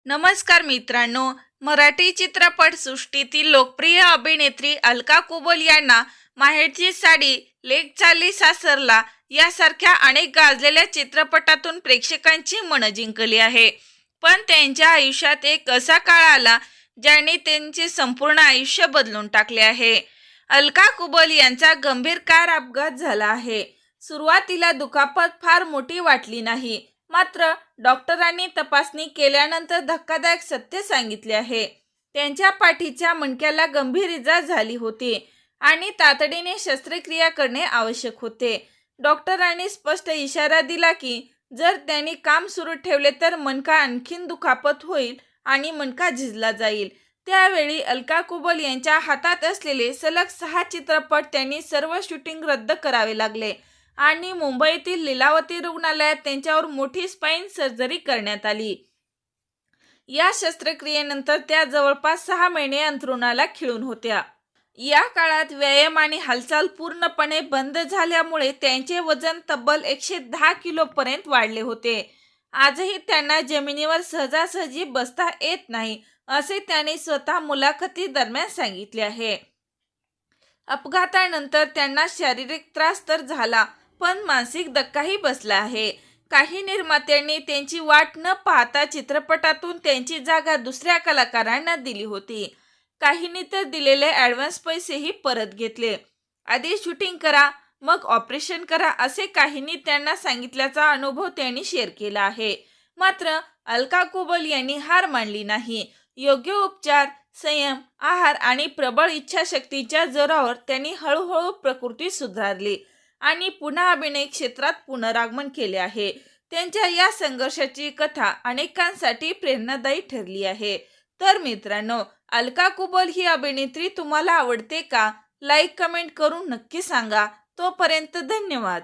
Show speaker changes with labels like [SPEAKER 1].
[SPEAKER 1] नमस्कार मित्रांनो, मराठी चित्रपटसृष्टीतील लोकप्रिय अभिनेत्री अलका कुबल यांना माहेरची साडी, लेक चालली सासरला यासारख्या अनेक गाजलेल्या चित्रपटातून प्रेक्षकांची मनं जिंकली आहे. पण त्यांच्या आयुष्यात एक असा काळ आला ज्याने त्यांचे संपूर्ण आयुष्य बदलून टाकले आहे. अलका कुबल यांचा गंभीर कार अपघात झाला आहे. सुरुवातीला दुखापत फार मोठी वाटली नाही, मात्र डॉक्टरांनी तपासणी केल्यानंतर धक्कादायक सत्य सांगितले आहे. त्यांच्या पाठीच्या मणक्याला गंभीर इजा झाली होती आणि तातडीने शस्त्रक्रिया करणे आवश्यक होते. डॉक्टरांनी स्पष्ट इशारा दिला की जर त्यांनी काम सुरू ठेवले तर मणका आणखीन दुखापत होईल आणि मणका झिजला जाईल. त्यावेळी अलका कुबल यांच्या हातात असलेले सलग 6 चित्रपट त्यांनी सर्व शूटिंग रद्द करावे लागले आणि मुंबईतील लीलावती रुग्णालयात त्यांच्यावर मोठी स्पाइन सर्जरी करण्यात आली. या शस्त्रक्रियेनंतर त्या जवळपास 6 महिने अंथरुणाला खिळून होत्या. या काळात व्यायाम आणि हालचाल पूर्णपणे बंद झाल्यामुळे त्यांचे वजन तब्बल 110 किलोपर्यंत वाढले होते. आजही त्यांना जमिनीवर सहजासहजी बसता येत नाही, असे त्यांनी स्वतः मुलाखती दरम्यान सांगितले आहे. अपघातानंतर त्यांना शारीरिक त्रास तर झाला, पण मानसिक धक्काही बसला आहे. काही निर्मात्यांनी त्यांची वाट न पाहता चित्रपटातून त्यांची जागा दुसऱ्या कलाकारांना दिली होती. काहींनी तर दिलेले ॲडव्हान्स पैसेही परत घेतले. आधी शूटिंग करा, मग ऑपरेशन करा, असे काहींनी त्यांना सांगितल्याचा अनुभव त्यांनी शेअर केला आहे. मात्र अलका कुबल यांनी हार मानली नाही. योग्य उपचार, संयम, आहार आणि प्रबळ इच्छाशक्तीच्या जोरावर त्यांनी हळूहळू प्रकृती सुधारली आणि पुन्हा अभिनय क्षेत्रात पुनरागमन केले आहे. त्यांच्या या संघर्षाची कथा अनेकांसाठी प्रेरणादायी ठरली आहे. तर मित्रांनो, अलका कुबल ही अभिनेत्री तुम्हाला आवडते का? लाईक कमेंट करून नक्की सांगा. तोपर्यंत धन्यवाद.